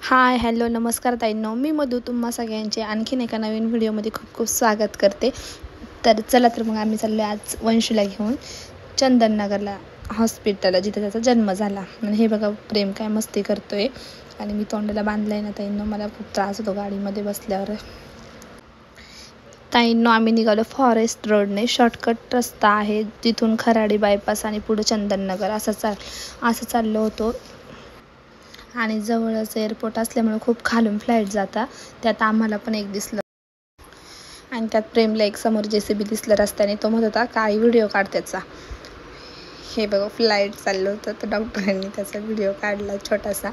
Hi hello नमस्कार ताईंनो, मी मधू तुम्हा सगळ्यांचे आणखीन एका नवीन व्हिडिओमध्ये खूप खूप स्वागत करते। तर चला तर मग आम्ही चाललो आज वंशूला घेऊन चंदननगरला हॉस्पिटलला, जिथे त्याचा जन्म झाला। आणि हे बघा प्रेम काय मस्ती करतोय आणि मी तोंडाला बांधलंय ना ताईंनो, मला खूप त्रास होतो गाडीमध्ये बसल्यावर। ताईंनो आम्ही निघालो फॉरेस्ट रोडने, शॉर्टकट रस्ता आहे जिथून खराडी बायपास आणि पुढे चंदननगर असं चाललो होतो। आणि जवळच एअरपोर्ट असल्यामुळे खूप खालून फ्लाईट जाता, त्यात आम्हाला पण एक दिसलं आणि त्यात प्रेमला एक समोर JCB दिसलं रस्त्याने। तो म्हणत होता काय व्हिडिओ काढ त्याचा। हे बघा फ्लाईट चाललं होतं तर डॉक्टरांनी त्याचा व्हिडिओ काढला छोटासा।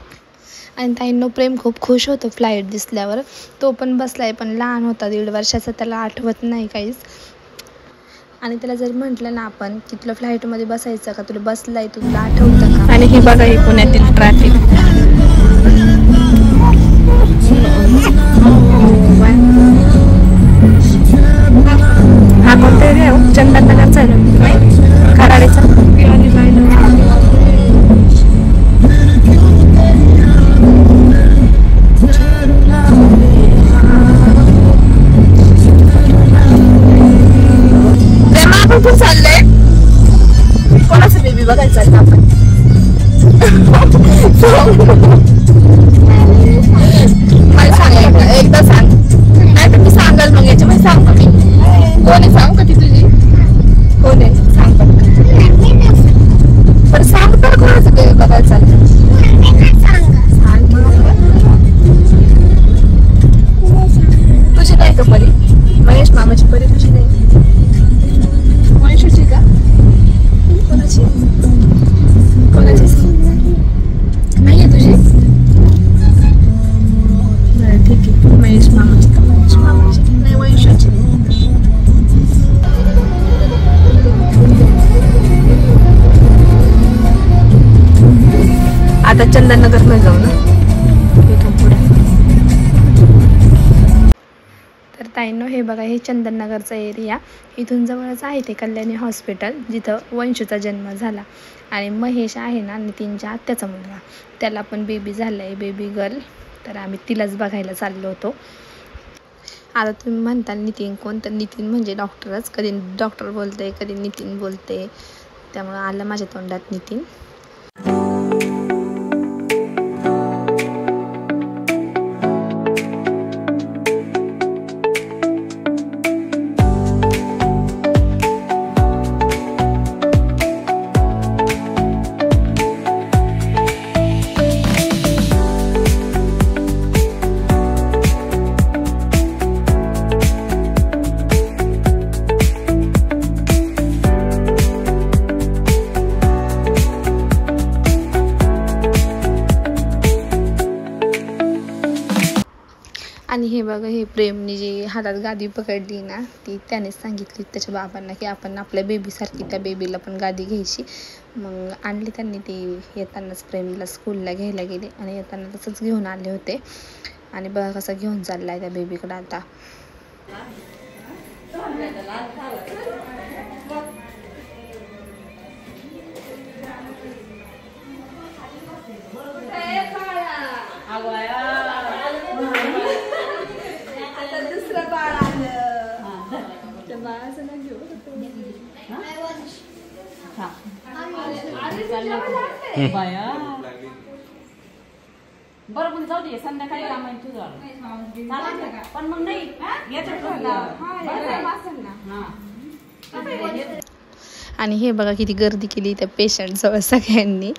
आणि ताईंनो प्रेम खूप खुश होतो फ्लाईट दिसल्यावर। तो पण बसलाय, पण लहान होता 1.5 वर्षाचा, त्याला आठवत नाही काहीच। आणि त्याला जर म्हटलं ना आपण की तुला फ्लाईटमध्ये बसायचं का, तुला बसलाय तुला आठवतं का। आणि ही बघा ही पुण्यातील ट्रॅफिक। हा कोणता एरिया आहे? चंदननगरचा आहे, खराडीचा। कुठे चाललंय? कोणाचं बेबी बघायचं आहे आपण? मला सांगाल का एकदा सांग, नाही तर मी सांगाल मग याच्यामध्ये सांग का मी कोण आहे, सांग का ती तुझी कोण आहे सांग पण सांग तर कोणाचं बेबी बघायला चाललंय तुझी नाही का परी? महेश मामाची परी तुझी नाही? वंशूची का? कोणाची नाही आहे तुझी? बरं ठीक आहे, महेश मामाची का? महेश मामाची नाही, वंशूची। आता चंदननगर मध्ये जाऊ ना इथून पुढे। तर ताईंनो हे बघा हे चंदननगरचा एरिया, इथून जवळच आहे ते कल्याणी हॉस्पिटल जिथं वंशूचा जन्म झाला। आणि महेश आहे ना नितीनच्या आत्याचा मुलगा, त्याला पण बेबी झाला आहे, बेबी गर्ल। तर आम्ही तिलाच बघायला चाललो होतो। आता तुम्ही म्हणता नितीन कोण, तर नितीन म्हणजे डॉक्टरच, कधी डॉक्टर बोलते कधी नितीन बोलते, त्यामुळं आलं माझ्या तोंडात नितीन। आणि हे बघा हे प्रेमने जी हातात गादी पकडली ना, ती त्यानेच सांगितली त्याच्या बाबांना की आपण आपल्या बेबीसारखी त्या बेबीला पण गादी घ्यायची। मग आणली त्यांनी ती, येतानाच प्रेमला स्कूलला घ्यायला गेले आणि येताना तसंच घेऊन आले होते। आणि बघा कसं घेऊन चाललाय त्या बेबीकडे आता। बरं पण जाऊ दे, संध्याकाळी काम आहे तुझं पण मग नाही आणि हे बघा किती गर्दी केली त्या पेशंटजवळ सगळ्यांनी।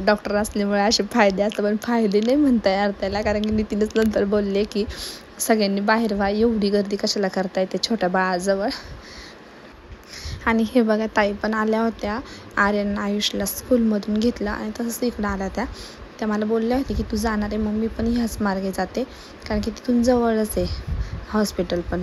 डॉक्टर असल्यामुळे असे फायदे असतात, पण फायदे नाही म्हणता येणार त्याला, कारण की नितीनच नंतर बोलले की सगळ्यांनी बाहेर व्हा, एवढी गर्दी कशाला करताय ते छोट्या बाळाजवळ। आणि हे बघा ताई पण आल्या होत्या, आर्यन आयुषला स्कूलमधून घेतलं आणि तसंच इकडं आल्या त्या मला बोलल्या होत्या की तू जाणार आहे, मग मी पण ह्याच मार्गे जाते, कारण की तिथून जवळच आहे हॉस्पिटल पण।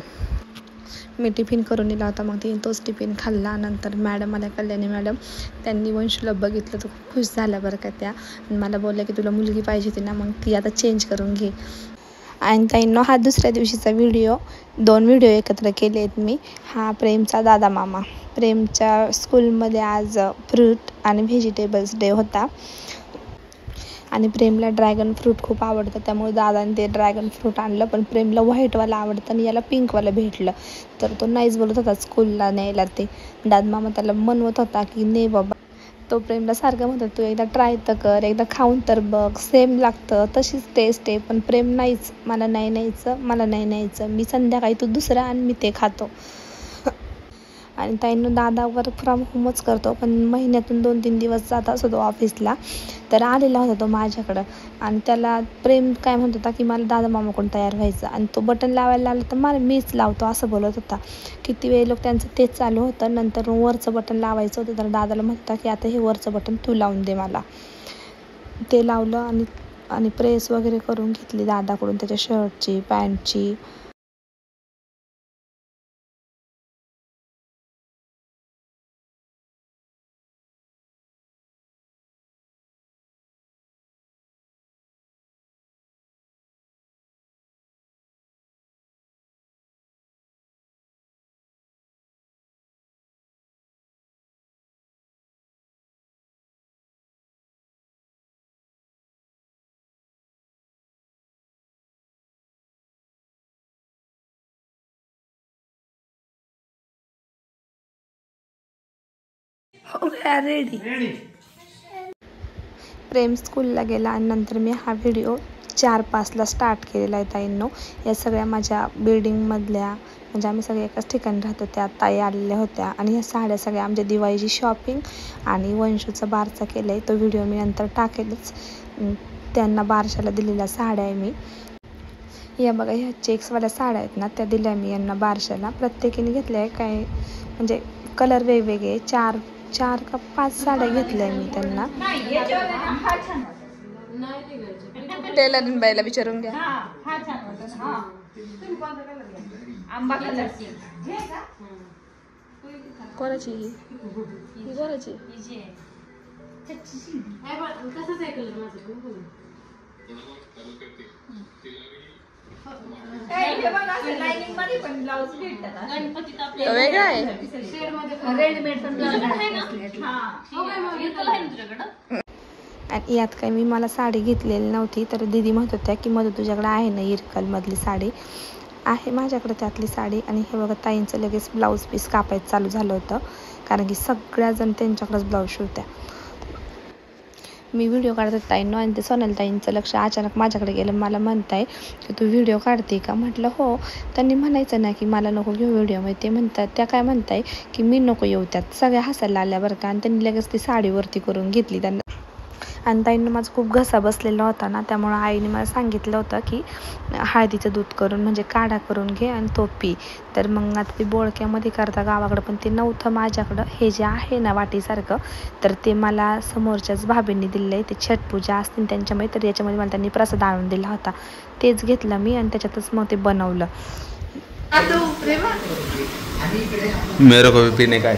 मी टिफिन करून दिला होता, मग तिने तोच टिफिन खाल्ला। नंतर मॅडम आल्या, कल्याणी मॅडम, त्यांनी वंशूला बघितलं तर खूप खुश झाल्या बरं का त्या। मला बोलल्या की तुला मुलगी पाहिजे होती ना, मग ती आता चेंज करून घे। आणि ताईंनो हा दुसऱ्या दिवशीचा व्हिडिओ, 2 व्हिडिओ एकत्र केले आहेत मी। हा प्रेमचा दादा मामा, प्रेमच्या स्कूलमध्ये आज फ्रूट आणि व्हेजिटेबल्स डे होता। आणि प्रेमला ड्रॅगन फ्रूट खूप आवडतं, त्यामुळे दादाने ते ड्रॅगन फ्रूट आणलं. पण प्रेमला व्हाईटवाला आवडतं आणि याला पिंकवालं भेटलं, तर तो नाहीच बोलत होता स्कूलला न्यायला. ते दादमामा त्याला म्हणवत होता की ने बाबा. तो प्रेमला सारखं म्हणतो तू एकदा ट्राय तर कर, एकदा खाऊन तर बघ, सेम लागतं, तशीच टेस्ट आहे. पण प्रेम नाहीच, मला नाही न्यायचं, मला नाही न्यायचं, मी संध्याकाळी तू दुसरा आणि मी ते खातो. आणि ताईंनो दादा वर्क फ्रॉम होमच करतो, पण महिन्यातून 2-3 दिवस जात असतो तो ऑफिसला. तर आलेला होता तो माझ्याकडं आणि त्याला प्रेम काय म्हणत होता की मला दादा मामाकडून तयार व्हायचं, आणि तो बटन लावायला लागला तर मला मीच लावतो असं बोलत होता. किती वेळ लोक त्यांचं तेच चालू होतं. नंतर वरचं बटन लावायचं होतं, तर दादाला म्हणता की आता हे वरचं बटन तू लावून दे मला. ते लावलं आणि प्रेस वगैरे करून घेतली दादाकडून त्याच्या शर्टची, पॅन्टची. हो गया रेडी. प्रेम स्कूलला गेला आणि नंतर मी हा व्हिडिओ 4-5ला स्टार्ट केलेला आहे ताईंनो. या सगळ्या माझ्या बिल्डिंगमधल्या, म्हणजे आम्ही सगळे एकाच ठिकाणी राहतो, त्या ताई आलेल्या होत्या. आणि ह्या साड्या सगळ्या आमच्या दिवाळीची शॉपिंग आणि वंशूचा बारसा केला आहे, तो व्हिडिओ मी नंतर टाकेलच. त्यांना बारशाला दिलेल्या साड्या आहे मी. या बघा ह्या चेक्सवाल्या साड्या आहेत ना, त्या दिल्या मी यांना बारशाला. प्रत्येकीने घेतल्या आहे, काय म्हणजे कलर वेगवेगळे, 4 का 5 साड्या घेतल्या मी त्यांना. टेलर बाईला विचारून घ्या. कोणाची ही कोणाची? वेगळा आहे. आणि यात काय मी मला साडी घेतलेली नव्हती, तर दीदी म्हणत होत्या की मधू तुझ्याकडे आहे ना इरकलमधली साडी? आहे माझ्याकडे त्यातली साडी. आणि हे बघा ताईंचं लगेच ब्लाऊज पीस कापायचं चालू झालं होतं, कारण की सगळ्याजण त्यांच्याकडेच ब्लाऊज शिवत्या. मी व्हिडिओ काढत ताईंनो, आणि ते सोनाली ताईंचं लक्ष अचानक माझ्याकडे गेलं. मला म्हणताय की तू व्हिडिओ काढते का? म्हटलं हो. त्यांनी म्हणायचं ना की मला नको घेऊ व्हिडिओमध्ये. ते म्हणतात, त्या काय म्हणताय की मी नको येऊ त्यात. सगळ्या हसायला आल्या बरं का. आणि त्यांनी लगेच ती साडीवरती करून घेतली त्यांना. आणि ताईंना माझा खूप घसा बसलेला होता ना, त्यामुळं आईने मला सांगितलं होतं की हळदीचं दूध करून, म्हणजे काढा करून घे आणि तो पी. तर मग आता ते बोळक्यामध्ये करता गावाकडं, पण ते नव्हतं माझ्याकडं. हे जे आहे ना वाटीसारखं, तर ते मला समोरच्याच भाभींनी दिलं आहे. ते छटपूजा असतील त्यांच्यामध्ये, तर याच्यामध्ये मला त्यांनी प्रसाद आणून दिला होता. तेच घेतलं मी आणि त्याच्यातच मग ते बनवलं. मेरे को भी पीने का है.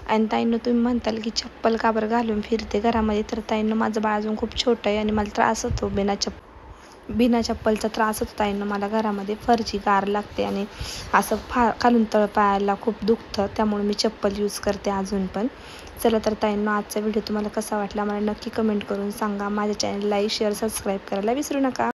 आणि ताईंनो तुम्ही म्हणताल की चप्पल का बरं घालून फिरते घरामध्ये? तर ताईंनो माझं बाळ अजून खूप छोटं आहे आणि मला त्रास होतो, बिना चप्पलचा त्रास होतो ताईंनो मला घरामध्ये. फरची गार लागते आणि असं खालून तळपायाला खूप दुखतं, त्यामुळे मी चप्पल यूज करते अजून पण. चला तर ताईंनो, आजचा व्हिडिओ तुम्हाला कसा वाटला मला नक्की कमेंट करून सांगा. माझ्या चॅनल लाईक, शेअर, सबस्क्राईब करायला विसरू नका.